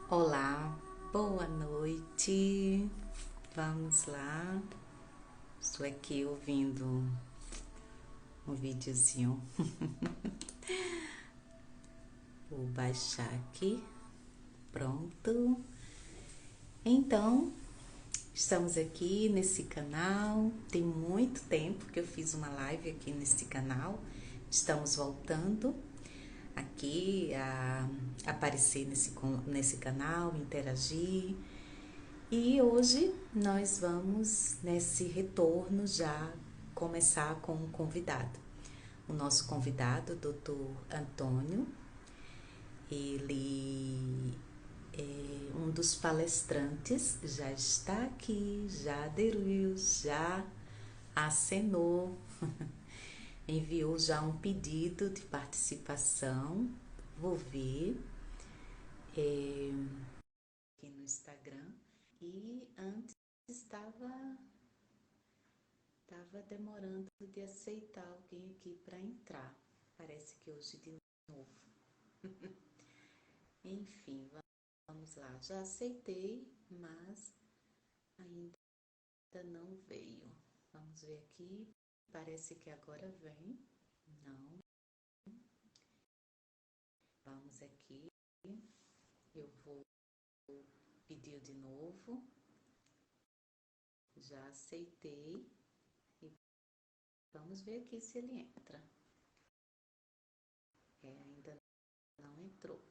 Olá, boa noite. Vamos lá. Estou aqui ouvindo um videozinho. Vou baixar aqui. Pronto. Então, estamos aqui nesse canal. Tem muito tempo que eu fiz uma live aqui nesse canal. Estamos voltando aqui a aparecer nesse canal, interagir. E hoje nós vamos, nesse retorno, já começar com um convidado. O nosso convidado, o Dr. Antônio, ele é um dos palestrantes, já está aqui, já aderiu, já acenou, enviou já um pedido de participação. Vou ver aqui no Instagram. E antes estava demorando de aceitar alguém aqui para entrar. Parece que hoje de novo. Enfim, vamos lá. Já aceitei, mas ainda não veio. Vamos ver aqui. Parece que agora vem. Não. Vamos aqui. Eu vou pedir de novo. Já aceitei. E vamos ver aqui se ele entra. Ainda não entrou.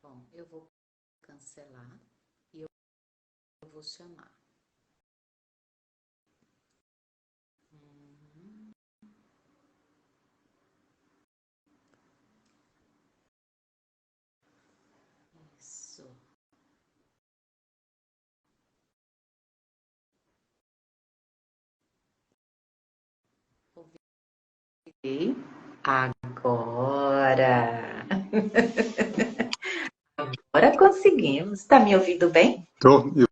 Bom, eu vou cancelar e eu vou chamar. Isso. Ouvi. Agora. Agora conseguimos. Está me ouvindo bem? Estou. E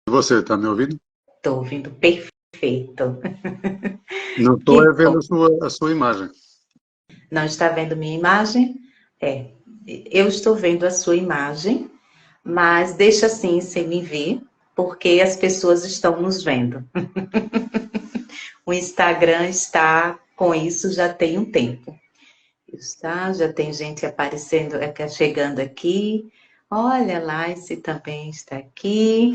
você, está me ouvindo? Estou ouvindo perfeito. Não estou Que a ver bom. a sua imagem. Não está vendo minha imagem? É. Eu estou vendo a sua imagem, mas deixa assim sem me ver, porque as pessoas estão nos vendo. O Instagram está com isso já tem um tempo. Está, já tem gente aparecendo, chegando aqui. Olha lá, esse também está aqui.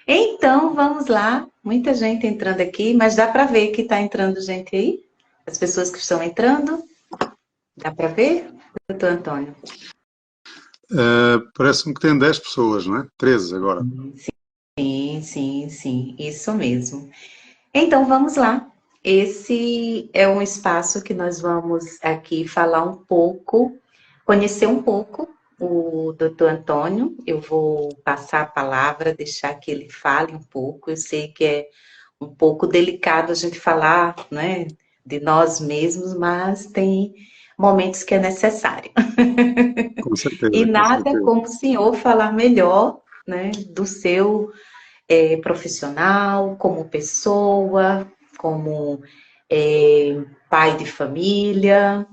Então, vamos lá. Muita gente entrando aqui, mas dá para ver que está entrando gente aí? As pessoas que estão entrando? Dá para ver, doutor Antônio? Parece-me que tem 10 pessoas, não é? 13 agora. Sim, sim, sim, isso mesmo. Então, vamos lá. Esse é um espaço que nós vamos aqui falar um pouco, conhecer um pouco o doutor Antônio. Eu vou passar a palavra, deixar que ele fale um pouco. Eu sei que é um pouco delicado a gente falar, né, de nós mesmos, mas tem momentos que é necessário. Com E certeza, com nada certeza. como o senhor falar melhor, né, do seu profissional, como pessoa, como pai de família,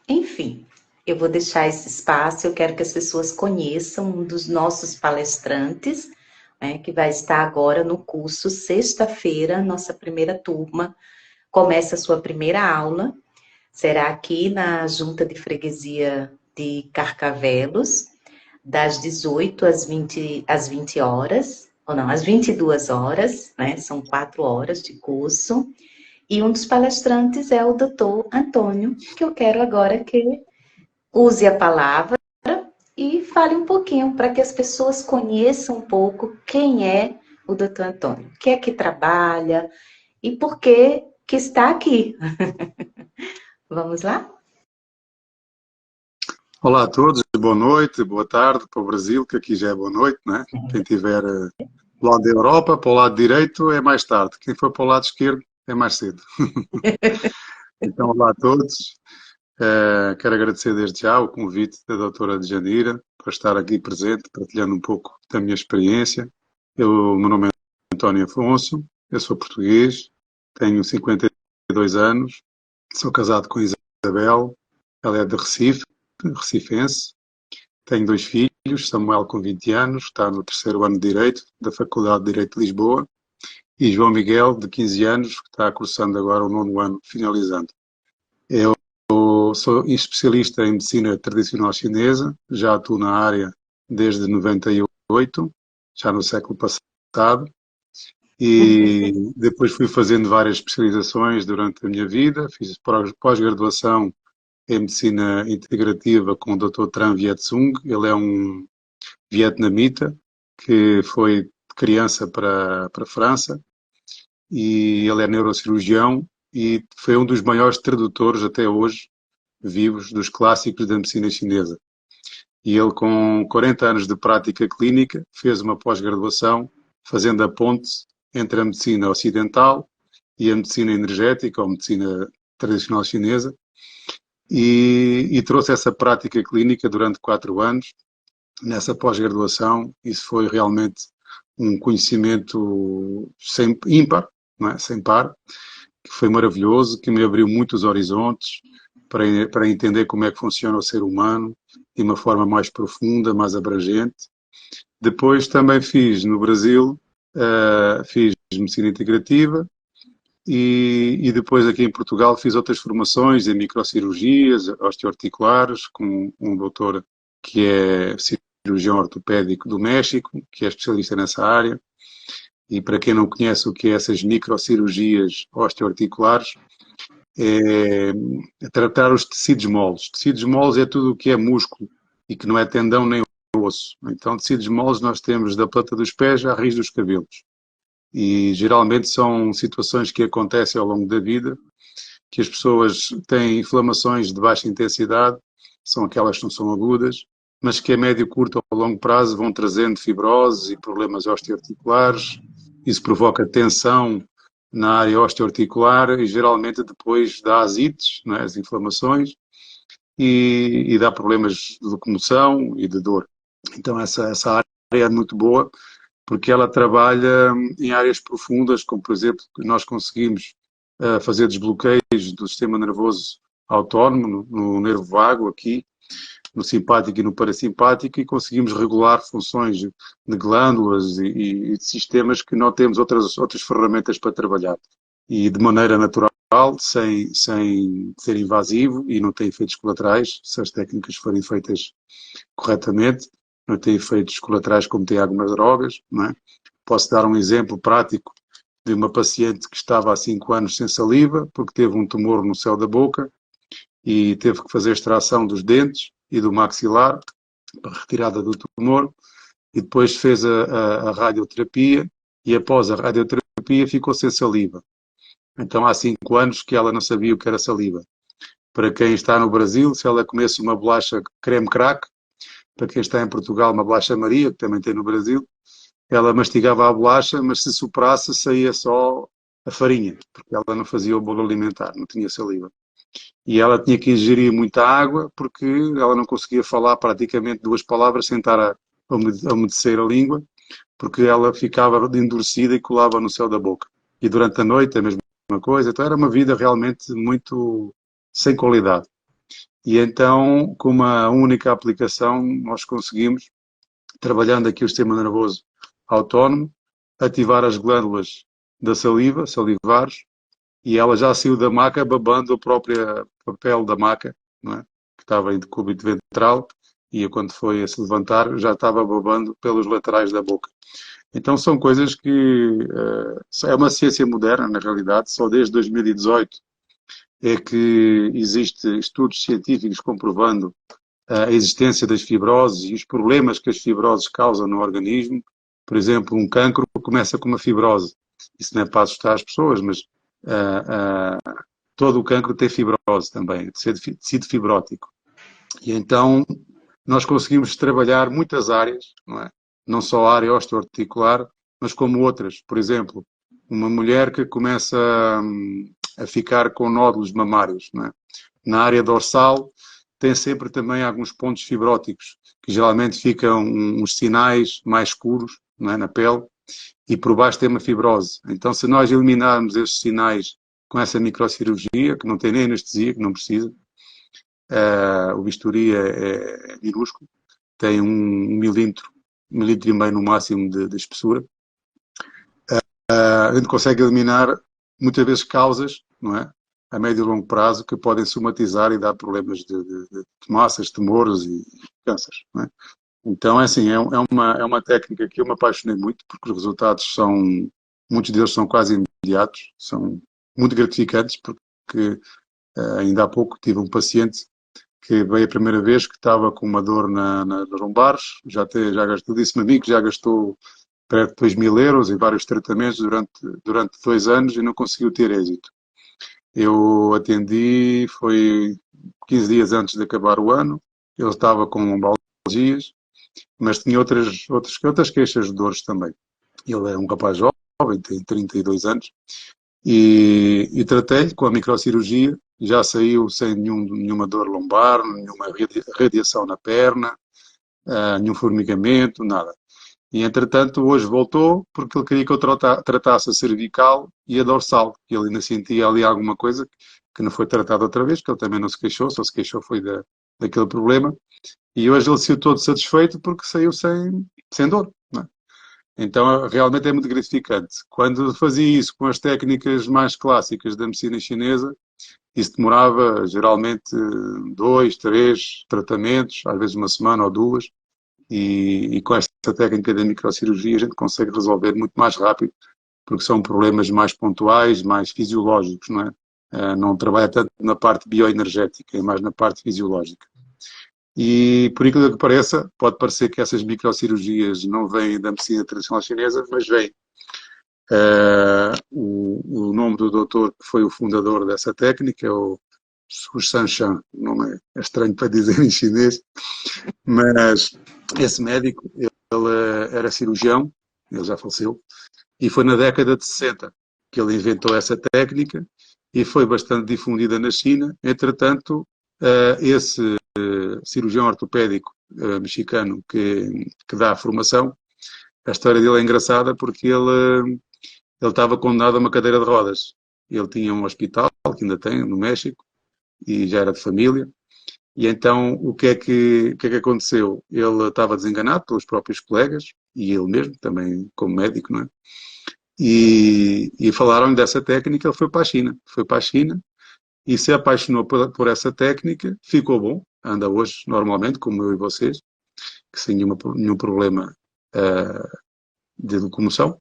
enfim. Eu vou deixar esse espaço, eu quero que as pessoas conheçam um dos nossos palestrantes, né, que vai estar agora no curso, sexta-feira, nossa primeira turma, começa a sua primeira aula, será aqui na Junta de Freguesia de Carcavelos, das 18 às 20 horas, ou não, às 22 horas, né? São 4 horas de curso. E um dos palestrantes é o doutor Antônio, que eu quero agora que use a palavra e fale um pouquinho para que as pessoas conheçam um pouco quem é o doutor Antônio, o que é que trabalha e por que está aqui. Vamos lá? Olá a todos, boa noite, boa tarde para o Brasil, que aqui já é boa noite, não é? Quem estiver do lado da Europa, para o lado direito é mais tarde. Quem for para o lado esquerdo é mais cedo. Então, olá a todos. Quero agradecer desde já o convite da doutora Djanira para estar aqui presente, partilhando um pouco da minha experiência. O meu nome é António Afonso, eu sou português, tenho 52 anos, sou casado com Isabel, ela é de Recife, recifense, tenho 2 filhos, Samuel com 20 anos, está no 3º ano de Direito, da Faculdade de Direito de Lisboa, e João Miguel, de 15 anos, que está cursando agora o 9º ano, finalizando. Eu sou especialista em medicina tradicional chinesa, já atuo na área desde 98, já no século passado, e depois fui fazendo várias especializações durante a minha vida, fiz pós-graduação em medicina integrativa com o Dr. Tran Viet Sung. Ele é um vietnamita que foi de criança para a França, e ele é neurocirurgião e foi um dos maiores tradutores até hoje vivos dos clássicos da medicina chinesa. E ele, com 40 anos de prática clínica, fez uma pós-graduação fazendo a ponte entre a medicina ocidental e a medicina energética, ou medicina tradicional chinesa, e trouxe essa prática clínica durante 4 anos. Nessa pós-graduação, isso foi realmente um conhecimento ímpar, não é? Sem par, que foi maravilhoso, que me abriu muitos horizontes para entender como é que funciona o ser humano de uma forma mais profunda, mais abrangente. Depois também fiz no Brasil, fiz medicina integrativa, e depois aqui em Portugal fiz outras formações em microcirurgias osteoarticulares com um doutor que é cirurgião ortopédico do México, que é especialista nessa área. E para quem não conhece o que é essas microcirurgias osteoarticulares, é tratar os tecidos moles. Tecidos moles é tudo o que é músculo e que não é tendão nem osso. Então, tecidos moles nós temos da planta dos pés à raiz dos cabelos. E geralmente são situações que acontecem ao longo da vida, que as pessoas têm inflamações de baixa intensidade, são aquelas que não são agudas, mas que a médio, curto ou longo prazo vão trazendo fibroses e problemas osteoarticulares. Isso provoca tensão na área osteoarticular e geralmente depois dá asites, não é? As inflamações, e dá problemas de locomoção e de dor. Então essa área é muito boa, porque ela trabalha em áreas profundas, como por exemplo, nós conseguimos fazer desbloqueios do sistema nervoso autónomo, no nervo vago aqui, no simpático e no parasimpático, e conseguimos regular funções de glândulas e de sistemas que não temos outras ferramentas para trabalhar. E de maneira natural, sem ser invasivo, e não tem efeitos colaterais, se as técnicas forem feitas corretamente, não tem efeitos colaterais como tem algumas drogas, não é? Posso dar um exemplo prático de uma paciente que estava há 5 anos sem saliva, porque teve um tumor no céu da boca, e teve que fazer extração dos dentes e do maxilar para retirada do tumor, e depois fez a radioterapia, e após a radioterapia ficou sem saliva. Então há 5 anos que ela não sabia o que era saliva. Para quem está no Brasil, se ela comesse uma bolacha creme crack, para quem está em Portugal, uma bolacha Maria, que também tem no Brasil, ela mastigava a bolacha, mas se soprasse saía só a farinha, porque ela não fazia o bolo alimentar, não tinha saliva. E ela tinha que ingerir muita água, porque ela não conseguia falar praticamente 2 palavras sem estar a umedecer a língua, porque ela ficava endurecida e colava no céu da boca. E durante a noite a mesma coisa. Então era uma vida realmente muito sem qualidade. E então, com uma única aplicação, nós conseguimos, trabalhando aqui o sistema nervoso autónomo, ativar as glândulas da saliva, salivares, e ela já saiu da maca babando a própria papel da maca, não é? Que estava em decúbito ventral, e quando foi a se levantar já estava babando pelos laterais da boca. Então são coisas que é uma ciência moderna, na realidade. Só desde 2018 é que existem estudos científicos comprovando a existência das fibroses e os problemas que as fibroses causam no organismo. Por exemplo, um cancro começa com uma fibrose. Isso não é para assustar as pessoas, mas todo o cancro tem fibrose também, tecido fibrótico. E então nós conseguimos trabalhar muitas áreas, não é? Não só a área osteoarticular, mas como outras. Por exemplo, uma mulher que começa a ficar com nódulos mamários, não é? Na área dorsal tem sempre também alguns pontos fibróticos, que geralmente ficam uns sinais mais escuros, não é? Na pele, e por baixo tem uma fibrose. Então, se nós eliminarmos esses sinais com essa microcirurgia, que não tem nem anestesia, que não precisa, o bisturi é minúsculo, tem um milímetro, 1,5 milímetro no máximo de espessura. A gente consegue eliminar muitas vezes causas, não é? A médio e longo prazo, que podem somatizar e dar problemas de massas, tumores e cânceres, não é? Então, é assim, é uma técnica que eu me apaixonei muito, porque os resultados muitos deles são quase imediatos, são muito gratificantes, porque ainda há pouco tive um paciente que veio a primeira vez que estava com uma dor nas lombares, já gastou, disse-me a mim que já gastou perto de 2.000 euros em vários tratamentos durante 2 anos e não conseguiu ter êxito. Eu atendi, foi 15 dias antes de acabar o ano, ele estava com lombalgias, mas tinha outras queixas de dores também. Ele é um rapaz jovem, tem 32 anos, e tratei-lhe com a microcirurgia, já saiu sem nenhuma dor lombar, nenhuma radiação na perna, nenhum formigamento, nada. E, entretanto, hoje voltou porque ele queria que eu tratasse a cervical e a dorsal, que ele ainda sentia ali alguma coisa que não foi tratada outra vez, que ele também não se queixou, só se queixou foi daquele problema. E hoje ele saiu todo satisfeito porque saiu sem dor, não é? Então, realmente é muito gratificante. Quando fazia isso com as técnicas mais clássicas da medicina chinesa, isso demorava geralmente 2, 3 tratamentos, às vezes uma semana ou 2, e com esta técnica da microcirurgia a gente consegue resolver muito mais rápido, porque são problemas mais pontuais, mais fisiológicos, não é? Não trabalha tanto na parte bioenergética, é mais na parte fisiológica. E, por aquilo que pareça, pode parecer que essas microcirurgias não vêm da medicina tradicional chinesa, mas vêm. O nome do doutor que foi o fundador dessa técnica é o Su Sanshan, o nome é estranho para dizer em chinês, mas esse médico, ele era cirurgião, ele já faleceu, e foi na década de 60 que ele inventou essa técnica e foi bastante difundida na China. Entretanto, esse cirurgião ortopédico mexicano que dá a formação, a história dele é engraçada porque ele estava condenado a uma cadeira de rodas. Ele tinha um hospital, que ainda tem, no México, e já era de família. E então, o que é que aconteceu? Ele estava desenganado pelos próprios colegas, e ele mesmo, também como médico, não é? E falaram-lhe dessa técnica, ele foi para a China. Foi para a China e se apaixonou por essa técnica, ficou bom, anda hoje normalmente, como eu e vocês, que sem nenhum problema de locomoção.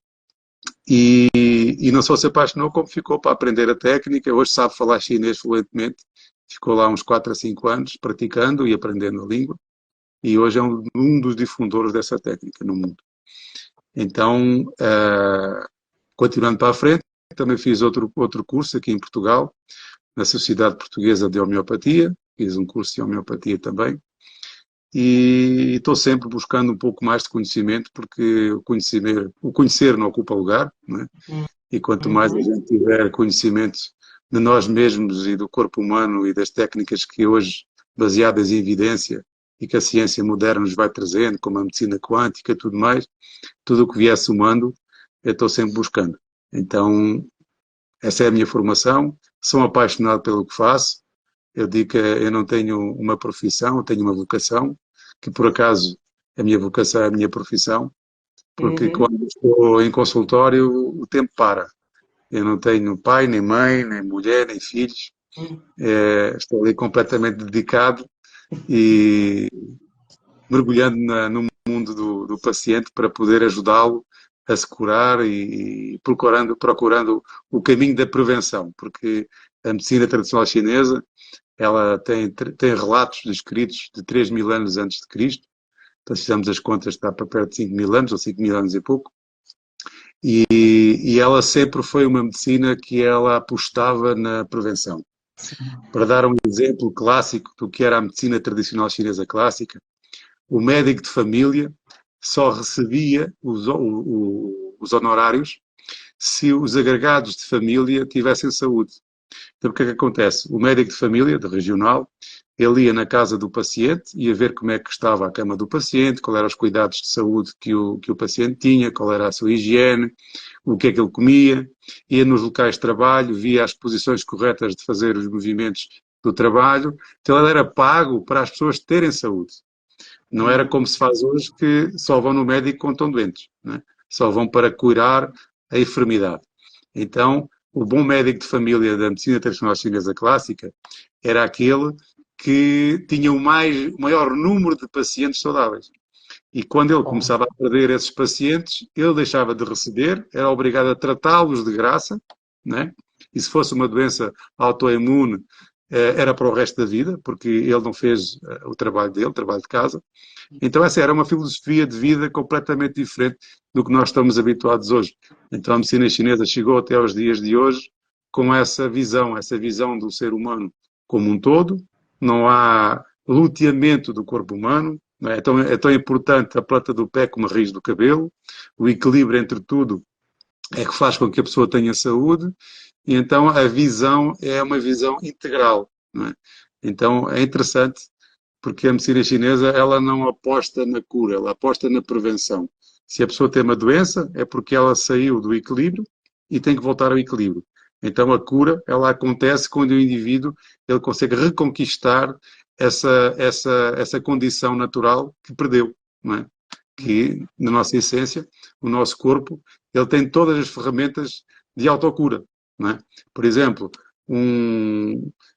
E não só se apaixonou, como ficou para aprender a técnica. Hoje sabe falar chinês fluentemente. Ficou lá uns 4 a 5 anos praticando e aprendendo a língua. E hoje é um dos difundores dessa técnica no mundo. Então, continuando para a frente, também fiz outro curso aqui em Portugal, na Sociedade Portuguesa de Homeopatia. Fiz um curso de homeopatia também. E estou sempre buscando um pouco mais de conhecimento, porque o conhecer não ocupa lugar, não é? E quanto mais a gente tiver conhecimento de nós mesmos e do corpo humano e das técnicas que hoje, baseadas em evidência, e que a ciência moderna nos vai trazendo, como a medicina quântica e tudo mais, tudo o que vier somando, eu estou sempre buscando. Então, essa é a minha formação, sou apaixonado pelo que faço. Eu digo que eu não tenho uma profissão, eu tenho uma vocação, que por acaso a minha vocação é a minha profissão, porque quando estou em consultório o tempo para. Eu não tenho pai, nem mãe, nem mulher, nem filhos. Estou ali completamente dedicado e mergulhando no mundo do paciente para poder ajudá-lo a se curar e procurando o caminho da prevenção, porque a medicina tradicional chinesa ela tem relatos descritos de 3.000 anos antes de Cristo. Então, se fizermos as contas, está para perto de 5.000 anos, ou 5.000 anos e pouco. E ela sempre foi uma medicina que ela apostava na prevenção. Para dar um exemplo clássico do que era a medicina tradicional chinesa clássica, o médico de família só recebia os honorários se os agregados de família tivessem saúde. Então, o que é que acontece? O médico de família, de regional, ele ia na casa do paciente, ia ver como é que estava a cama do paciente, qual eram os cuidados de saúde que o paciente tinha, qual era a sua higiene, o que é que ele comia, ia nos locais de trabalho, via as posições corretas de fazer os movimentos do trabalho. Então, ele era pago para as pessoas terem saúde. Não era como se faz hoje, que só vão no médico quando estão doentes, né? Só vão para curar a enfermidade. Então, o bom médico de família da medicina tradicional chinesa clássica era aquele que tinha o maior número de pacientes saudáveis. E quando ele Bom. começava a perder esses pacientes, ele deixava de receber, era obrigado a tratá-los de graça, né? E se fosse uma doença autoimune, era para o resto da vida, porque ele não fez o trabalho dele, o trabalho de casa. Então essa era uma filosofia de vida completamente diferente do que nós estamos habituados hoje. Então a medicina chinesa chegou até aos dias de hoje com essa visão do ser humano como um todo. Não há luteamento do corpo humano. Não é? É tão importante a planta do pé como a raiz do cabelo. O equilíbrio entre tudo é que faz com que a pessoa tenha saúde. E então a visão é uma visão integral. Não é? Então é interessante, porque a medicina chinesa ela não aposta na cura, ela aposta na prevenção. Se a pessoa tem uma doença, é porque ela saiu do equilíbrio e tem que voltar ao equilíbrio. Então a cura ela acontece quando o indivíduo ele consegue reconquistar essa condição natural que perdeu, não é? Que na nossa essência, o nosso corpo, ele tem todas as ferramentas de autocura, não é? Por exemplo,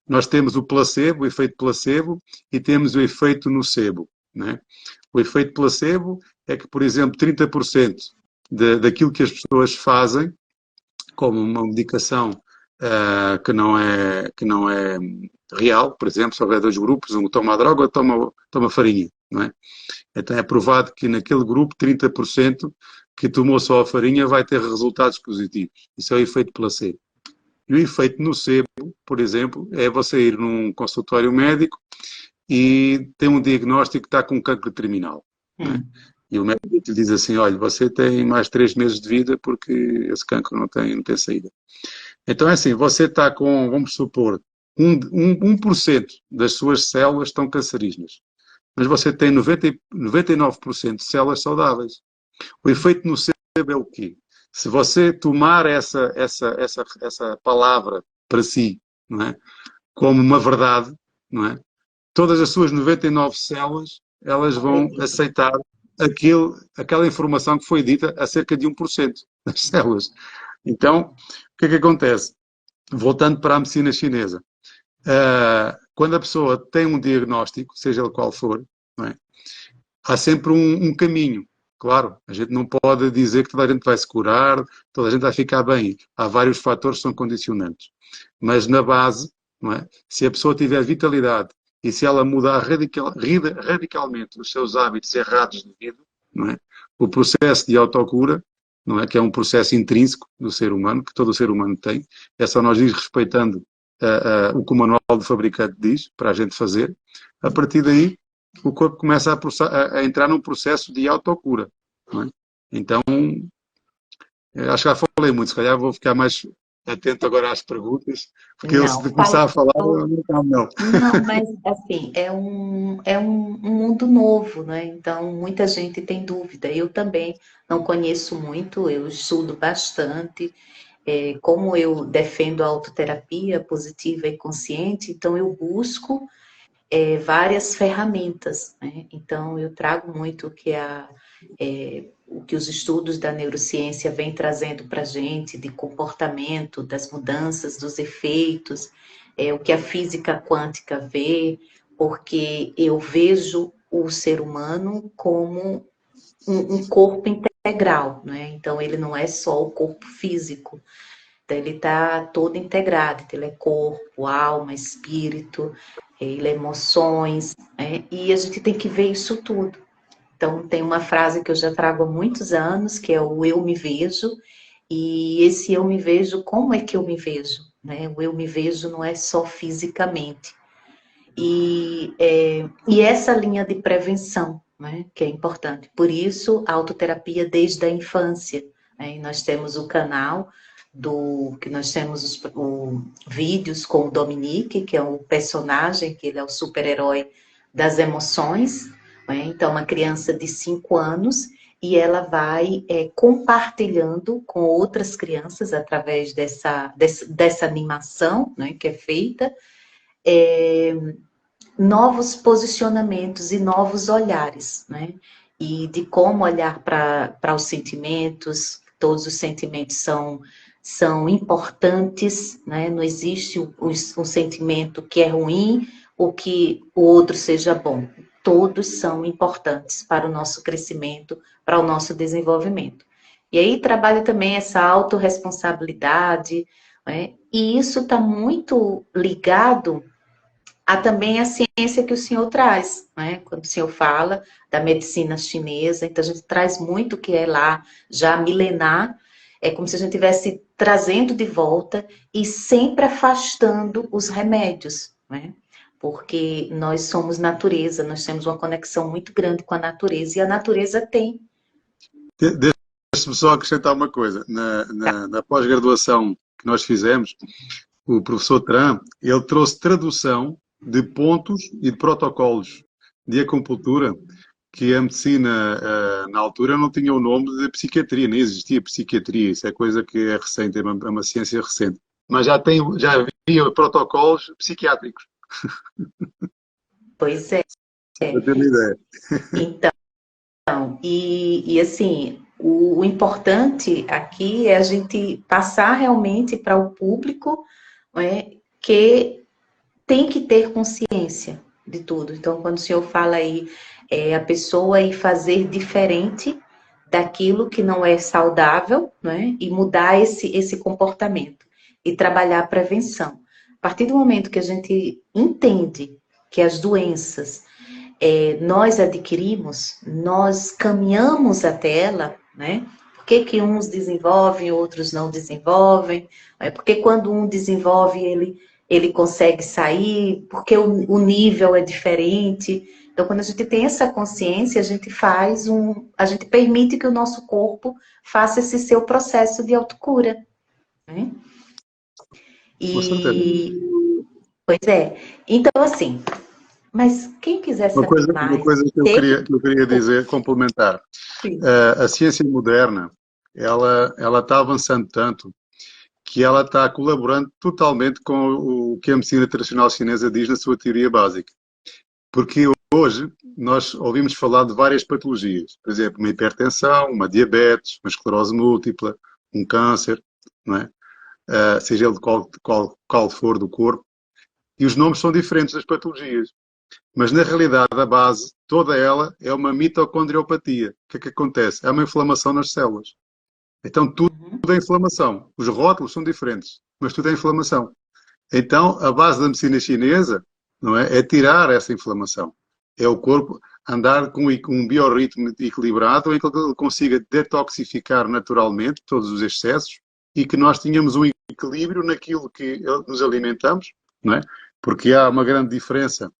nós temos o placebo, o efeito placebo, e temos o efeito nocebo, né? O efeito placebo é que, por exemplo, 30% daquilo que as pessoas fazem, como uma medicação que não é real, por exemplo, se houver dois grupos, um toma a droga, outro toma farinha, não é? Então é provado que naquele grupo, 30% que tomou só a farinha vai ter resultados positivos. Isso é o efeito placebo. E o efeito nocebo, por exemplo, é você ir num consultório médico e tem um diagnóstico que está com cancro terminal. Né? E o médico lhe diz assim, olha, você tem mais 3 meses de vida porque esse cancro não tem saída. Então é assim, você está com, vamos supor, 1% das suas células estão cancerígenas. Mas você tem 99% de células saudáveis. O efeito nocebo é o quê? Se você tomar essa palavra para si, não é? Como uma verdade, não é? Todas as suas 99 células, elas vão aceitar aquela informação que foi dita a cerca de 1% das células. Então, o que acontece? Voltando para a medicina chinesa, quando a pessoa tem um diagnóstico, seja ele qual for, não é? Há sempre um caminho. Claro, a gente não pode dizer que toda a gente vai se curar, toda a gente vai ficar bem. Há vários fatores que são condicionantes. Mas na base, não é? Se a pessoa tiver vitalidade e se ela mudar radicalmente os seus hábitos errados de vida, não é? O processo de autocura, não é? Que é um processo intrínseco do ser humano, que todo o ser humano tem, é só nós ir respeitando o que o manual do fabricante diz para a gente fazer. A partir daí, o corpo começa a entrar num processo de autocura. Não é? Então, acho que já falei muito, se calhar vou ficar mais atento agora às perguntas, porque eu se Não, começar a falar, não. não, mas assim, é um mundo novo, né? Então, muita gente tem dúvida. Eu também não conheço muito, eu estudo bastante. Como eu defendo a autoterapia positiva e consciente, então eu busco várias ferramentas, né? Então, eu trago muito o que os estudos da neurociência vêm trazendo para a gente, de comportamento, das mudanças, dos efeitos, o que a física quântica vê, porque eu vejo o ser humano como um corpo integral, né? Então, ele não é só o corpo físico, então, ele está todo integrado, então, ele é corpo, alma, espírito, ele é emoções, né? E a gente tem que ver isso tudo. Então, tem uma frase que eu já trago há muitos anos, que é o eu me vejo, e esse eu me vejo, como é que eu me vejo? Né? O eu me vejo não é só fisicamente. E essa linha de prevenção, né, que é importante. Por isso, a autoterapia desde a infância. Né? Nós temos o canal que nós temos os vídeos com o Dominique, que é o personagem, que ele é o super-herói das emoções. Né? Então, uma criança de 5 anos, e ela vai compartilhando com outras crianças através dessa animação, né, que é feita, novos posicionamentos e novos olhares, né? E de como olhar para os sentimentos, todos os sentimentos são importantes, né? Não existe um sentimento que é ruim ou que o outro seja bom. Todos são importantes para o nosso crescimento, para o nosso desenvolvimento. E aí trabalha também essa autorresponsabilidade, né? E isso está muito ligado há também a ciência que o senhor traz, né? Quando o senhor fala da medicina chinesa, então a gente traz muito que é lá já milenar, é como se a gente estivesse trazendo de volta e sempre afastando os remédios, né? Porque nós somos natureza, nós temos uma conexão muito grande com a natureza, e a natureza tem. Deixe-me só acrescentar uma coisa. Na pós-graduação que nós fizemos, o professor Tran, ele trouxe tradução de pontos e de protocolos de acupuntura que a medicina, na altura, não tinha o nome de psiquiatria, nem existia psiquiatria. Isso é coisa que é recente, é uma ciência recente. Mas já havia protocolos psiquiátricos. Pois é. Para ter uma ideia. Então, e assim, o importante aqui é a gente passar realmente para o público, né, que tem que ter consciência de tudo. Então, quando o senhor fala aí, a pessoa ir fazer diferente daquilo que não é saudável, né, e mudar esse comportamento e trabalhar a prevenção. A partir do momento que a gente entende que as doenças nós adquirimos, nós caminhamos até ela, né? Por que uns desenvolvem, outros não desenvolvem? Porque quando um desenvolve, ele consegue sair, porque o nível é diferente. Então, quando a gente tem essa consciência, a gente permite que o nosso corpo faça esse seu processo de autocura, né? Com certeza. Pois é. Então, assim, mas quem quiser saber Uma mais, coisa que eu queria dizer, complementar. A ciência moderna, ela está avançando tanto que ela está colaborando totalmente com o que a medicina tradicional chinesa diz na sua teoria básica. Porque hoje nós ouvimos falar de várias patologias, por exemplo, uma hipertensão, uma diabetes, uma esclerose múltipla, um câncer, não é? Seja ele de qual for do corpo, e os nomes são diferentes das patologias. Mas, na realidade, a base, toda ela, é uma mitocondriopatia. O que é que acontece? É uma inflamação nas células. Então, tudo é inflamação. Os rótulos são diferentes, mas tudo é inflamação. Então, a base da medicina chinesa, não é tirar essa inflamação. É o corpo andar com um biorritmo equilibrado, em que ele consiga detoxificar naturalmente todos os excessos e que nós tenhamos um equilíbrio naquilo que nos alimentamos, não é? Porque há uma grande diferença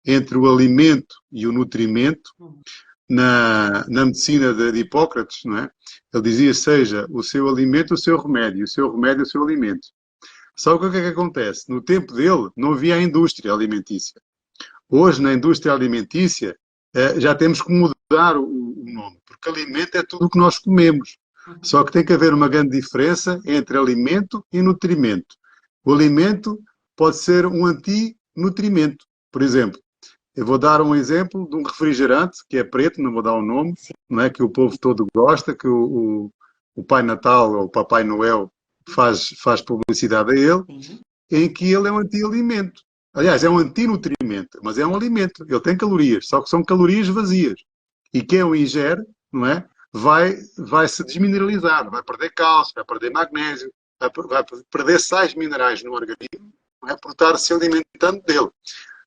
entre o alimento e o nutrimento. Na medicina de Hipócrates, não é? Ele dizia: seja o seu alimento o seu remédio, o seu remédio o seu alimento. Só que o que é que acontece? No tempo dele não havia a indústria alimentícia. Hoje, na indústria alimentícia, já temos que mudar o nome, porque alimento é tudo o que nós comemos. Só que tem que haver uma grande diferença entre alimento e nutrimento. O alimento pode ser um antinutrimento. Por exemplo, eu vou dar um exemplo de um refrigerante que é preto, não vou dar o nome, não é, que o povo todo gosta, que o Pai Natal ou o Papai Noel faz publicidade a ele, em que ele é um anti-alimento. Aliás, é um antinutrimento, mas é um alimento. Ele tem calorias, só que são calorias vazias. E quem o ingere, não é, vai se desmineralizar, vai perder cálcio, vai perder magnésio, vai perder sais minerais no organismo, não é, por estar se alimentando dele.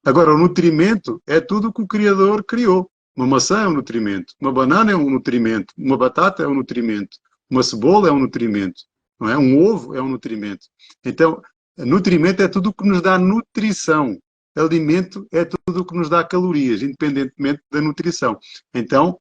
Agora, o nutrimento é tudo o que o Criador criou. Uma maçã é um nutrimento, uma banana é um nutrimento, uma batata é um nutrimento, uma cebola é um nutrimento, não é? Um ovo é um nutrimento. Então, nutrimento é tudo o que nos dá nutrição. Alimento é tudo o que nos dá calorias, independentemente da nutrição. Então,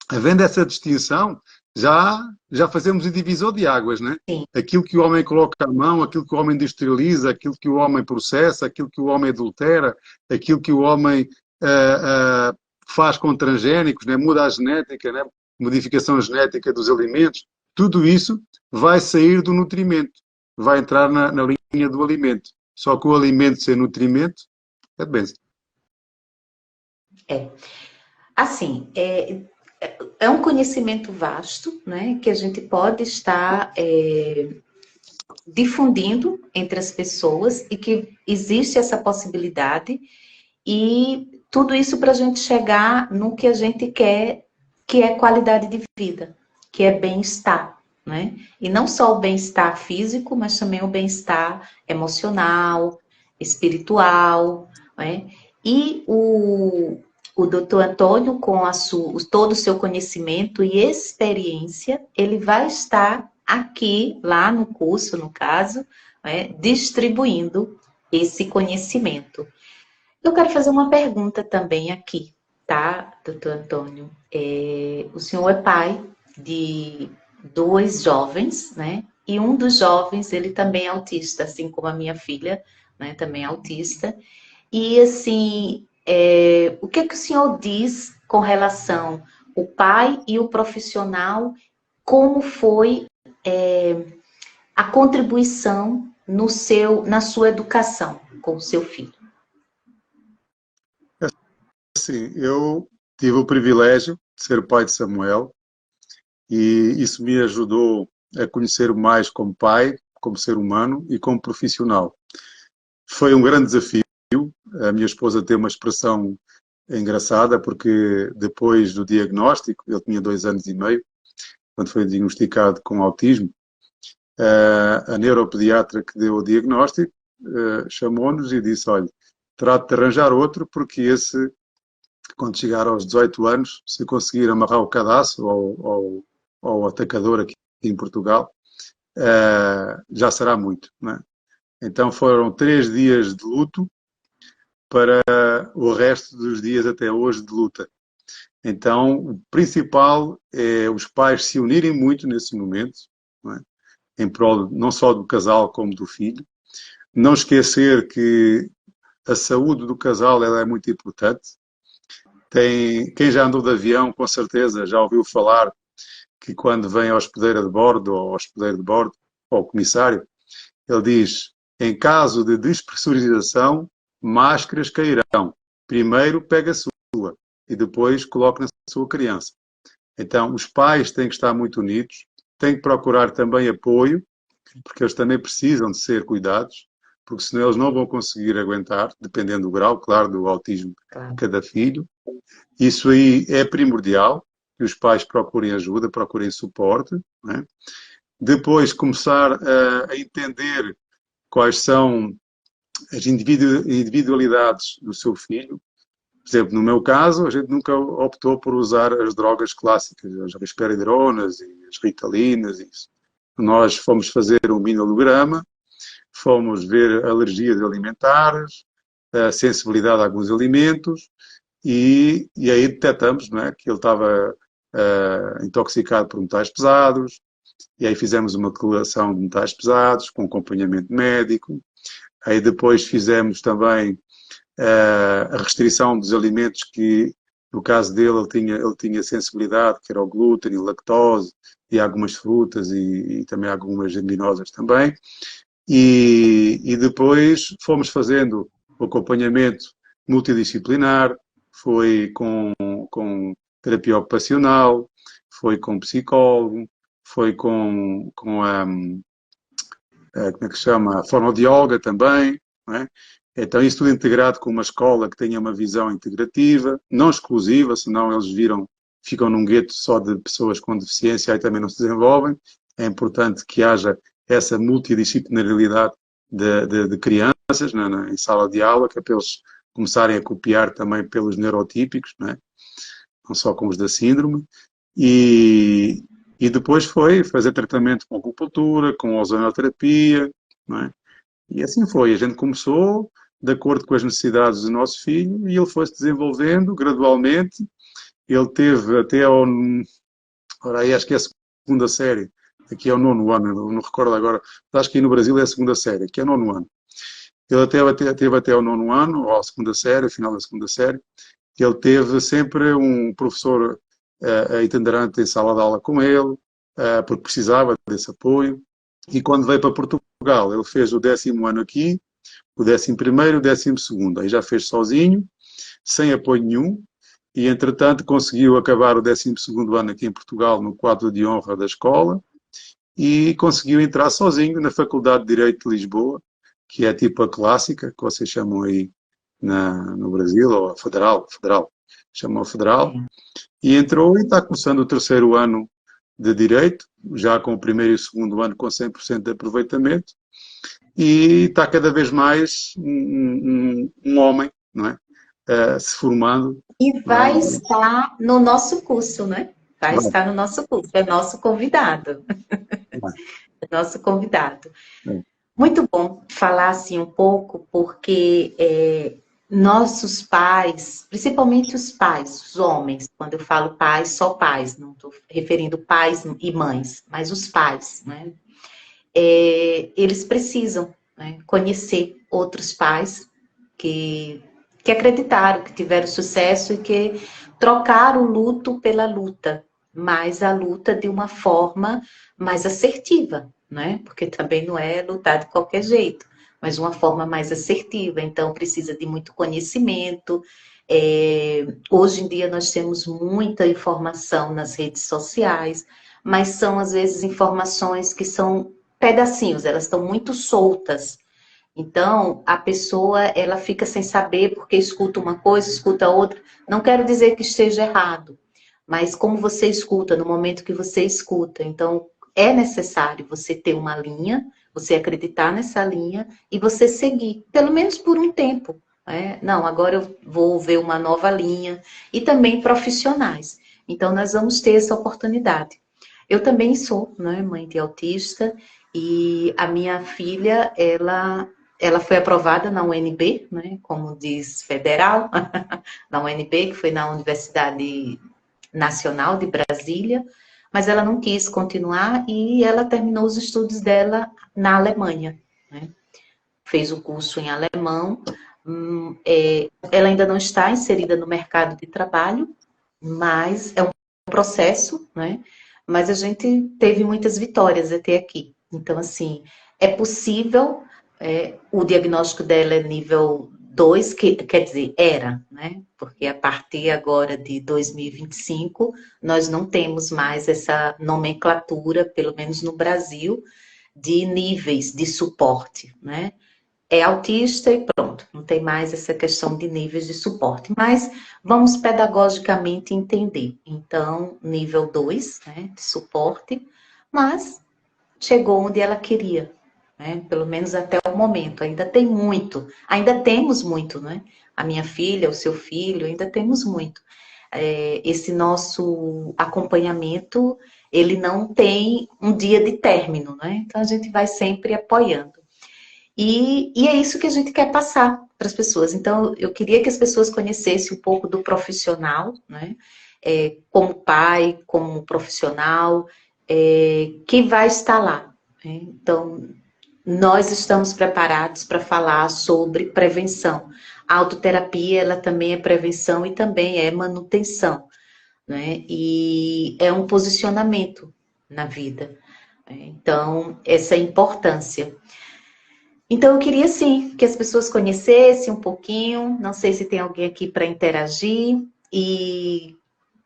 havendo essa distinção, já fazemos o divisor de águas, né? Sim. Aquilo que o homem coloca à mão, aquilo que o homem industrializa, aquilo que o homem processa, aquilo que o homem adultera, aquilo que o homem faz com transgénicos, né? Muda a genética, né? Modificação genética dos alimentos, tudo isso vai sair do nutrimento, vai entrar na linha do alimento. Só que o alimento sem nutrimento é benção. É. Assim, é um conhecimento vasto, né, que a gente pode estar difundindo entre as pessoas e que existe essa possibilidade e tudo isso para a gente chegar no que a gente quer, que é qualidade de vida, que é bem-estar, né? E não só o bem-estar físico, mas também o bem-estar emocional, espiritual, né? E o doutor Antônio, com todo o seu conhecimento e experiência, ele vai estar aqui, lá no curso, no caso, né, distribuindo esse conhecimento. Eu quero fazer uma pergunta também aqui, tá, doutor Antônio? O senhor é pai de dois jovens, né? E um dos jovens, ele também é autista, assim como a minha filha, né? Também é autista. E, assim, o que é que o senhor diz com relação ao pai e o profissional, como foi a contribuição na sua educação com o seu filho? Sim, eu tive o privilégio de ser o pai de Samuel e isso me ajudou a conhecer mais como pai, como ser humano e como profissional. Foi um grande desafio. A minha esposa tem uma expressão engraçada porque depois do diagnóstico, ele tinha 2 anos e meio, quando foi diagnosticado com autismo, a neuropediatra que deu o diagnóstico chamou-nos e disse, olha, trate de arranjar outro porque esse, quando chegar aos 18 anos, se conseguir amarrar o cadastro ao atacador aqui em Portugal, já será muito, não é? Então foram 3 dias de luto para o resto dos dias até hoje de luta. Então, o principal é os pais se unirem muito nesse momento, não é? Em prol não só do casal como do filho. Não esquecer que a saúde do casal ela é muito importante. Quem já andou de avião, com certeza, já ouviu falar que quando vem a hospedeira de bordo, ou ao hospedeiro de bordo, ou ao comissário, ele diz, em caso de despressurização, máscaras cairão. Primeiro pega a sua e depois coloca na sua criança. Então, os pais têm que estar muito unidos, têm que procurar também apoio, porque eles também precisam de ser cuidados, porque senão eles não vão conseguir aguentar, dependendo do grau, claro, do autismo de cada filho. Isso aí é primordial, que os pais procurem ajuda, procurem suporte, não é? Depois começar a entender quais são as individualidades do seu filho. Por exemplo, no meu caso, a gente nunca optou por usar as drogas clássicas, as risperidronas e as ritalinas. Isso. Nós fomos fazer um minolograma, fomos ver alergias alimentares, a sensibilidade a alguns alimentos e aí detectamos, não é, que ele estava intoxicado por metais pesados e aí fizemos uma declaração de metais pesados com acompanhamento médico. Aí depois fizemos também a restrição dos alimentos que, no caso dele, ele tinha sensibilidade, que era o glúten, lactose e algumas frutas e também algumas leguminosas também. E depois fomos fazendo o acompanhamento multidisciplinar, foi com terapia ocupacional, foi com psicólogo, foi com a como é que se chama? A fonoaudióloga também, não é? Então, isso tudo integrado com uma escola que tenha uma visão integrativa, não exclusiva, senão eles ficam num gueto só de pessoas com deficiência e também não se desenvolvem. É importante que haja essa multidisciplinariedade de crianças em sala de aula, que é para eles começarem a copiar também pelos neurotípicos, não é? Não só com os da síndrome. E depois foi fazer tratamento com acupuntura, com ozonoterapia, não é? E assim foi. A gente começou de acordo com as necessidades do nosso filho e ele foi se desenvolvendo gradualmente. Ele teve até ao... Ora, aí acho que é a segunda série. Aqui é o 9º ano, não recordo agora. Acho que aí no Brasil é a segunda série, aqui é o 9º ano. Ele teve até ao 9º ano, ou à segunda série, ao final da segunda série. Ele teve sempre um professor itinerante em sala de aula com ele, porque precisava desse apoio. E quando veio para Portugal, ele fez o 10º ano aqui, o 11º e o 12º. Aí já fez sozinho, sem apoio nenhum. e entretanto conseguiu acabar o 12º ano aqui em Portugal no quadro de honra da escola e conseguiu entrar sozinho na Faculdade de Direito de Lisboa, que é tipo a clássica, que vocês chamam aí no Brasil, ou a Federal, chamam a Federal, e entrou e está começando o 3º ano de Direito, já com o 1º e o 2º ano com 100% de aproveitamento, e está cada vez mais um homem, não é? Se formando. E Não é? vai estar no nosso curso, né? Vai Vai, estar no nosso curso, é nosso convidado. vai, É nosso convidado. é. Muito bom falar assim um pouco, porque nossos pais, principalmente os pais, os homens, quando eu falo pais, só pais, não estou referindo pais e mães, mas os pais, né? Eles precisam, né, conhecer outros pais que acreditaram, que tiveram sucesso e que trocaram o luto pela luta, mas a luta de uma forma mais assertiva, né? Porque também não é lutar de qualquer jeito, mas uma forma mais assertiva. Então, precisa de muito conhecimento. Hoje em dia, nós temos muita informação nas redes sociais, mas são, às vezes, informações que são pedacinhos, elas estão muito soltas. Então, a pessoa, ela fica sem saber porque escuta uma coisa, escuta outra. Não quero dizer que esteja errado, mas como você escuta, no momento que você escuta. Então, é necessário você ter uma linha, você acreditar nessa linha e você seguir, pelo menos por um tempo. Né? Não, agora eu vou ver uma nova linha. E também profissionais. Então, nós vamos ter essa oportunidade. Eu também sou, né, mãe de autista, e a minha filha, ela foi aprovada na UNB, né, como diz federal, na UNB, que foi na Universidade Nacional de Brasília, mas ela não quis continuar e ela terminou os estudos dela na Alemanha, né? Fez o curso em alemão, ela ainda não está inserida no mercado de trabalho, mas é um processo, né? Mas a gente teve muitas vitórias até aqui. Então, assim, é possível, o diagnóstico dela é nível 2, que quer dizer, era, né? Porque a partir agora de 2025, nós não temos mais essa nomenclatura, pelo menos no Brasil, de níveis de suporte, né? É autista e pronto, não tem mais essa questão de níveis de suporte, mas vamos pedagogicamente entender. Então, nível 2, né, de suporte, mas chegou onde ela queria, né, pelo menos até o momento. Ainda tem muito, ainda temos muito, né? A minha filha, o seu filho, ainda temos muito. Esse nosso acompanhamento, ele não tem um dia de término, né? Então, a gente vai sempre apoiando. E é isso que a gente quer passar para as pessoas. Então, eu queria que as pessoas conhecessem um pouco do profissional, né? Como pai, como profissional, que vai estar lá. Né? Então, nós estamos preparados para falar sobre prevenção. A autoterapia, ela também é prevenção e também é manutenção, né? E é um posicionamento na vida. Né? Então, essa é a importância. Então, eu queria sim que as pessoas conhecessem um pouquinho. Não sei se tem alguém aqui para interagir. E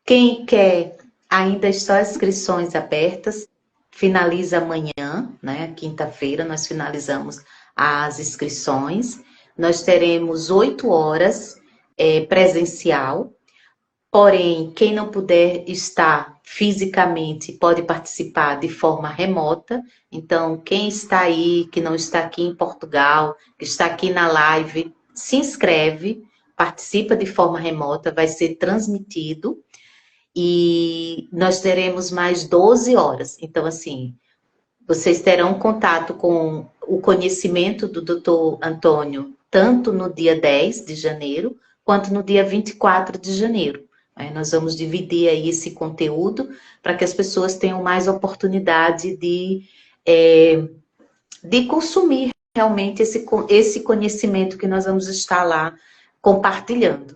quem quer, ainda estão as inscrições abertas. Finaliza amanhã, né? Quinta-feira, nós finalizamos as inscrições. Nós teremos 8 horas presencial. Porém, quem não puder estar fisicamente pode participar de forma remota. Então, quem está aí, que não está aqui em Portugal, que está aqui na live, se inscreve, participa de forma remota, vai ser transmitido e nós teremos mais 12 horas. Então, assim, vocês terão contato com o conhecimento do Dr. Antônio, tanto no dia 10 de janeiro, quanto no dia 24 de janeiro. Nós vamos dividir aí esse conteúdo para que as pessoas tenham mais oportunidade de consumir realmente esse conhecimento que nós vamos estar lá compartilhando.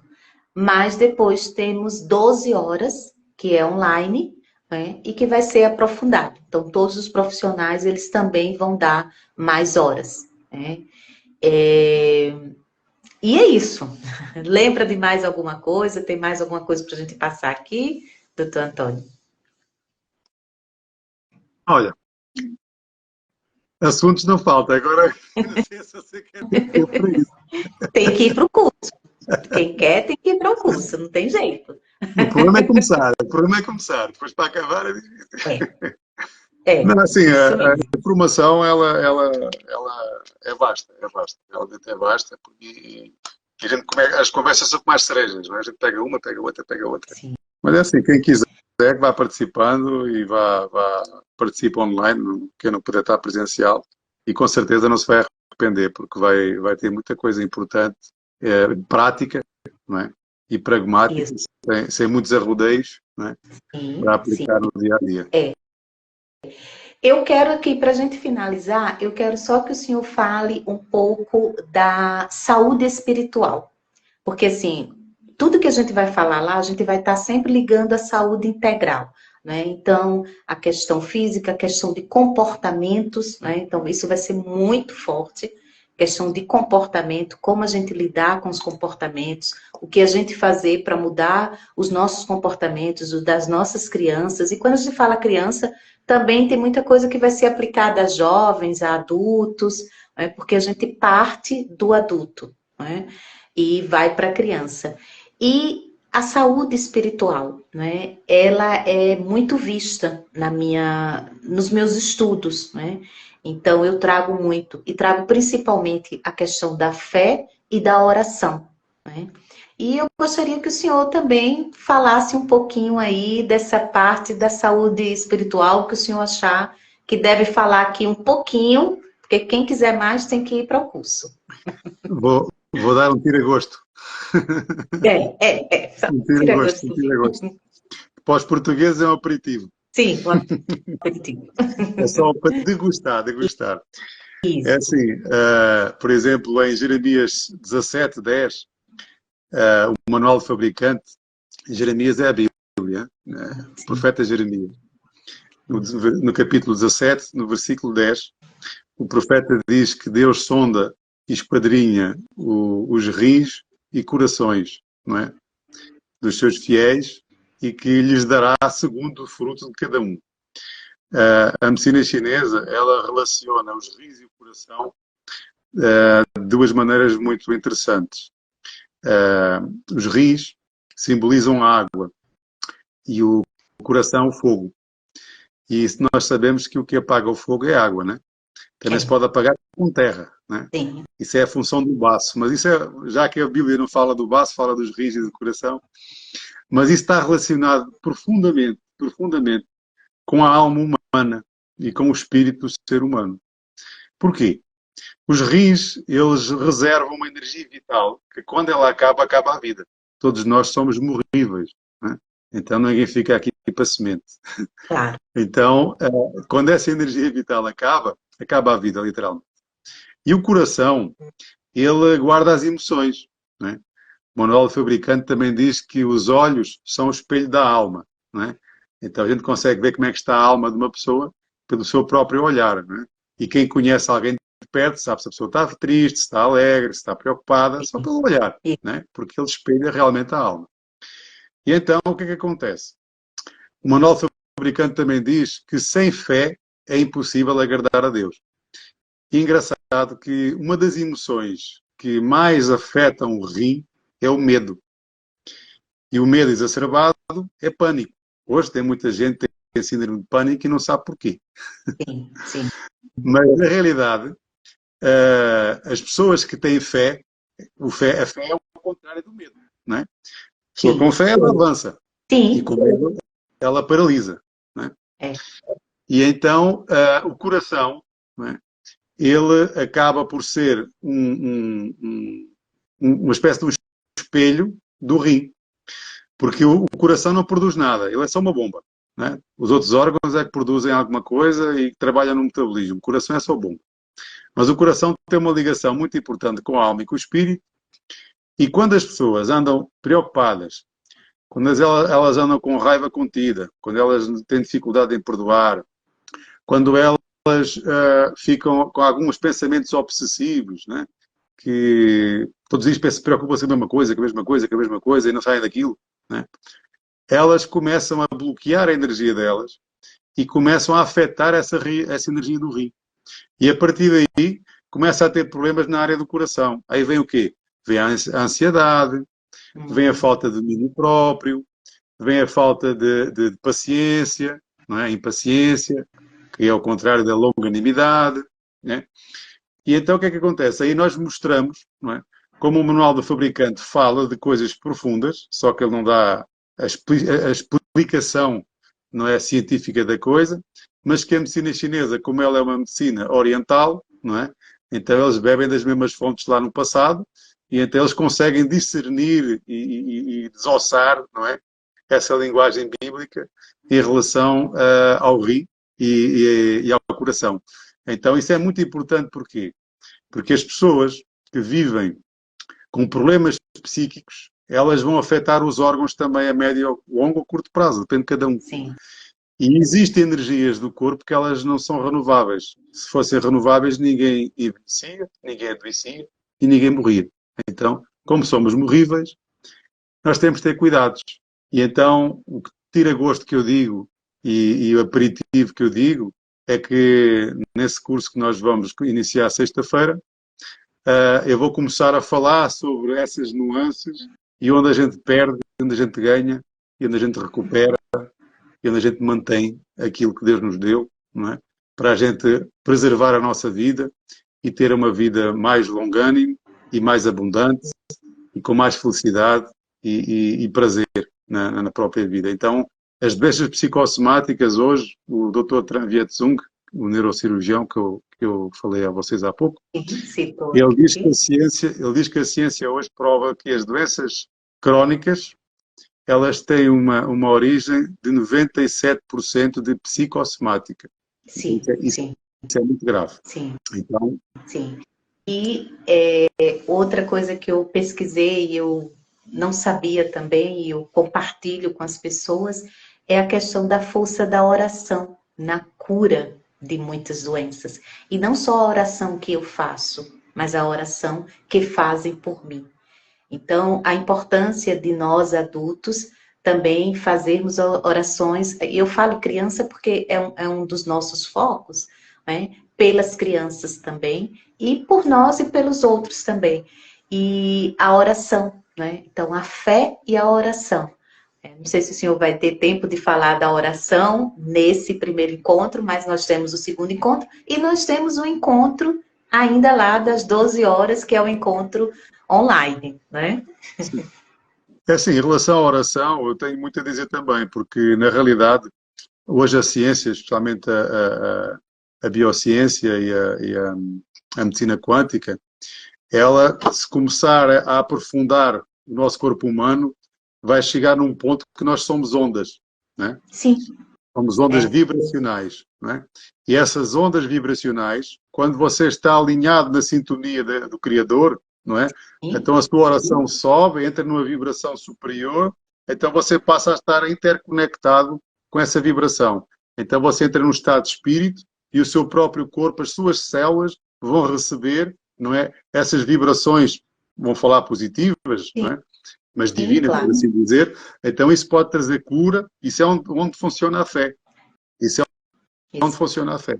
Mas depois temos 12 horas, que é online, né, e que vai ser aprofundado. Então, todos os profissionais, eles também vão dar mais horas. Né? E é isso. Lembra de mais alguma coisa? Tem mais alguma coisa para a gente passar aqui, doutor Antônio? Olha, assuntos não faltam. Agora, não sei se você quer tempo para isso. Tem que ir para o curso. Quem quer tem que ir para o curso, não tem jeito. O problema é começar. O problema é começar. Depois, para acabar, é difícil. É, Não, assim, isso a mesmo. formação, ela é vasta. É vasta. Realmente é vasta. Porque a gente as conversas são como as cerejas, não é? A gente pega uma, pega outra, pega outra. Sim, Mas é assim, quem quiser que vá participando e vá participa online, quem não puder estar presencial, e com certeza não se vai arrepender, porque vai ter muita coisa importante, prática, não é? E pragmática, isso. sem muitos arrodeios, não é? Para Sim, sim. aplicar no dia a dia. É. Eu quero aqui, para a gente finalizar, eu quero só que o senhor fale um pouco da saúde espiritual. Porque, assim, tudo que a gente vai falar lá, a gente vai estar sempre ligando à saúde integral, né? Então, a questão física, a questão de comportamentos, né? Então, isso vai ser muito forte. Questão de comportamento, como a gente lidar com os comportamentos, o que a gente fazer para mudar os nossos comportamentos, os das nossas crianças. E quando a gente fala criança, também tem muita coisa que vai ser aplicada a jovens, a adultos, né? Porque a gente parte do adulto, né? E vai para a criança. E a saúde espiritual, né? Ela é muito vista nos meus estudos, né? Então eu trago muito e trago principalmente a questão da fé e da oração, né? E eu gostaria que o senhor também falasse um pouquinho aí dessa parte da saúde espiritual que o senhor achar que deve falar aqui um pouquinho, porque quem quiser mais tem que ir para o curso. Vou dar um tira-gosto. Só Um tira tira-gosto, um gosto. tira-gosto. Para os portugueses é um aperitivo. Sim, o aperitivo. É só para degustar, degustar. É Isso. assim, por exemplo, em Jeremias 17:10, o manual de fabricante, Jeremias é a Bíblia, o Sim. profeta Jeremias. No capítulo 17, no versículo 10, o profeta diz que Deus sonda e esquadrinha os rins e corações, não é? Dos seus fiéis e que lhes dará segundo o fruto de cada um. A medicina chinesa, ela relaciona os rins e o coração de duas maneiras muito interessantes. Os rins simbolizam a água e o coração o fogo. E nós sabemos que o que apaga o fogo é a água, né? Também se É, pode apagar com terra, né? sim. Isso é a função do baço. Mas isso já que a Bíblia não fala do baço, fala dos rins e do coração. Mas isso está relacionado profundamente, profundamente com a alma humana e com o espírito do ser humano. Porquê? Os rins, eles reservam uma energia vital que quando ela acaba, acaba a vida. Todos nós somos morríveis, né? Então ninguém fica aqui para semente. Claro. Então, quando essa energia vital acaba, acaba a vida, literalmente. E o coração, ele guarda as emoções, né? O manual do fabricante também diz que os olhos são o espelho da alma, né? Então a gente consegue ver como é que está a alma de uma pessoa pelo seu próprio olhar, né? E quem conhece alguém de perto sabe se a pessoa está triste, se está alegre, se está preocupada, só pelo olhar, né? Porque ele espelha realmente a alma. E então o que é que acontece? O manual do fabricante também diz que sem fé é impossível agradar a Deus. E é engraçado que uma das emoções que mais afetam o rim é o medo. E o medo exacerbado é pânico. Hoje tem muita gente que tem síndrome de pânico e não sabe porquê. Sim, sim. Mas, na realidade, as pessoas que têm fé, a fé é o contrário do medo. Não é? A pessoa com Sim. fé, ela avança. E Sim. com medo, ela paralisa. Não é? É. E então, o coração, não é? Ele acaba por ser uma espécie de um espelho do rim. Porque o coração não produz nada, ele é só uma bomba. Né? Os outros órgãos é que produzem alguma coisa e trabalham no metabolismo. O coração é só bomba. Mas o coração tem uma ligação muito importante com a alma e com o espírito. E quando as pessoas andam preocupadas, quando elas andam com raiva contida, quando elas têm dificuldade em perdoar, quando elas ficam com alguns pensamentos obsessivos, né? que todos os dias se preocupam com a mesma coisa, com a mesma coisa, com a mesma coisa, e não saem daquilo, né? Elas começam a bloquear a energia delas e começam a afetar essa energia do rim. E a partir daí começa a ter problemas na área do coração. Aí vem o quê? Vem a ansiedade, vem a falta de domínio próprio, vem a falta de paciência, não é? Impaciência, que é ao contrário da longanimidade, né? E então o que é que acontece? Aí nós mostramos, não é? Como o manual do fabricante fala de coisas profundas, só que ele não dá a explicação, não é, científica da coisa, mas que a medicina chinesa, como ela é uma medicina oriental, não é? Então eles bebem das mesmas fontes lá no passado e então eles conseguem discernir e desossar, não é? Essa linguagem bíblica em relação ao rim e ao coração. Então isso é muito importante, porquê? Porque as pessoas que vivem com problemas psíquicos, elas vão afetar os órgãos também a médio, longo ou curto prazo, depende de cada um. Sim. E existem energias do corpo que elas não são renováveis. Se fossem renováveis, ninguém envelhecia, ninguém adoecia e ninguém morria. Então, como somos morríveis, nós temos de ter cuidados. E então, o que tira gosto que eu digo e o aperitivo que eu digo é que nesse curso que nós vamos iniciar sexta-feira, eu vou começar a falar sobre essas nuances e onde a gente perde, onde a gente ganha e onde a gente recupera e onde a gente mantém aquilo que Deus nos deu, não é? Para a gente preservar a nossa vida e ter uma vida mais longânime e mais abundante e com mais felicidade e prazer na própria vida. Então, as doenças psicossomáticas hoje, o Dr. Tran Viet Cung, o neurocirurgião que eu falei a vocês há pouco, ele diz que a ciência hoje prova que as doenças crónicas elas têm uma origem de 97% de psicossomática. Sim, isso é muito grave. Sim. Então, sim. E outra coisa que eu pesquisei e eu não sabia também, e eu compartilho com as pessoas, é a questão da força da oração na cura de muitas doenças. E não só a oração que eu faço, mas a oração que fazem por mim. Então, a importância de nós adultos também fazermos orações. Eu falo criança porque é um dos nossos focos, né? Pelas crianças também, e por nós e pelos outros também. E a oração, né? Então, a fé e a oração. Não sei se o senhor vai ter tempo de falar da oração nesse primeiro encontro, mas nós temos o segundo encontro, e nós temos um encontro ainda lá das 12 horas, que é o encontro online, né? É assim, em relação à oração, eu tenho muito a dizer também, porque na realidade, hoje a ciência, especialmente a biociência e a medicina quântica, ela, se começar a aprofundar o nosso corpo humano, vai chegar num ponto que nós somos ondas, né? Sim. Somos ondas vibracionais, né? E essas ondas vibracionais, quando você está alinhado na sintonia do Criador, não é? Então a sua oração sobe, entra numa vibração superior, então você passa a estar interconectado com essa vibração. Então você entra num estado de espírito e o seu próprio corpo, as suas células vão receber, não é? Essas vibrações, vão falar positivas, não é? Mas divinas, claro, por assim dizer. Então isso pode trazer cura, isso é onde funciona a fé. Isso é onde funciona a fé.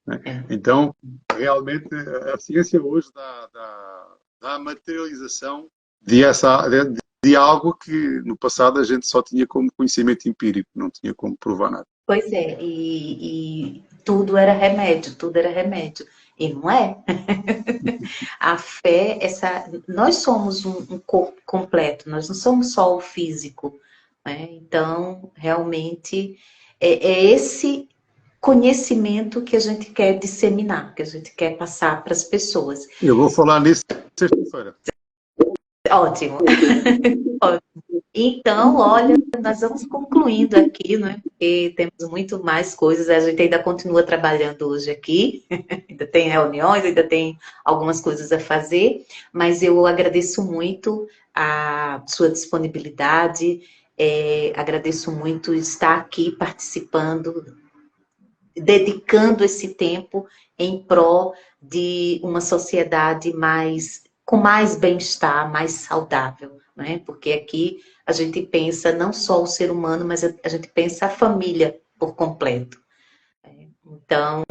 Né? Então, realmente, a ciência hoje dá a materialização de algo que no passado a gente só tinha como conhecimento empírico, não tinha como provar nada. Pois é, e tudo era remédio, tudo era remédio. E não é. A fé, nós somos um corpo completo, nós não somos só o físico. Né? Então, realmente, é esse conhecimento que a gente quer disseminar, que a gente quer passar para as pessoas. Eu vou falar nisso sexta-feira. Ótimo. Então, olha, nós vamos concluindo aqui, né? Porque temos muito mais coisas, a gente ainda continua trabalhando hoje aqui, ainda tem reuniões, ainda tem algumas coisas a fazer, mas eu agradeço muito a sua disponibilidade, agradeço muito estar aqui participando, dedicando esse tempo em prol de uma sociedade mais com mais bem-estar, mais saudável, né? Porque aqui a gente pensa não só o ser humano, mas a gente pensa a família por completo. Então,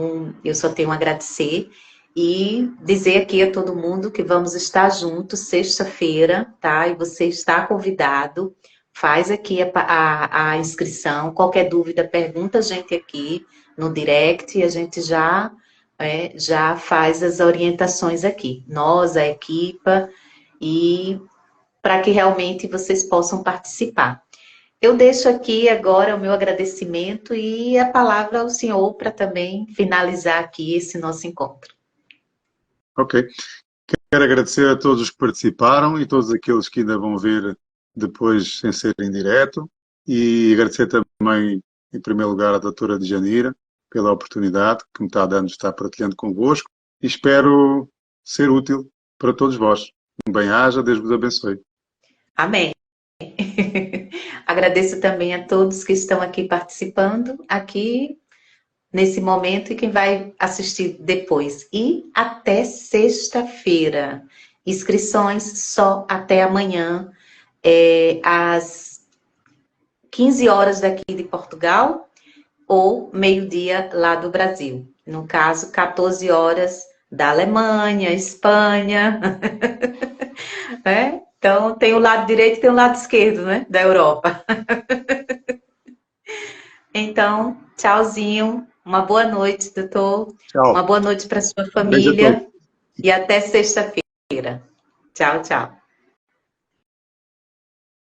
eu só tenho a agradecer e dizer aqui a todo mundo que vamos estar juntos sexta-feira, tá? E você está convidado. Faz aqui a inscrição. Qualquer dúvida, pergunta a gente aqui no direct e a gente já faz as orientações aqui. Nós, a equipa, e para que realmente vocês possam participar. Eu deixo aqui agora o meu agradecimento e a palavra ao senhor para também finalizar aqui esse nosso encontro. Ok. Quero agradecer a todos os que participaram e todos aqueles que ainda vão ver depois sem ser em direto. E agradecer também, em primeiro lugar, à doutora Djanira pela oportunidade que me está dando de estar partilhando convosco. E espero ser útil para todos vós. Um bem-aja, Deus vos abençoe. Amém. Agradeço também a todos que estão aqui participando, aqui nesse momento, e quem vai assistir depois. E até sexta-feira. Inscrições só até amanhã, às 15 horas daqui de Portugal, ou meio-dia lá do Brasil. No caso, 14 horas da Alemanha, Espanha. Né? Então, tem o lado direito e tem o lado esquerdo, né? Da Europa. Então, tchauzinho. Uma boa noite, doutor. Tchau. Uma boa noite para sua Beijo a todos. família. E até sexta-feira. Tchau, tchau.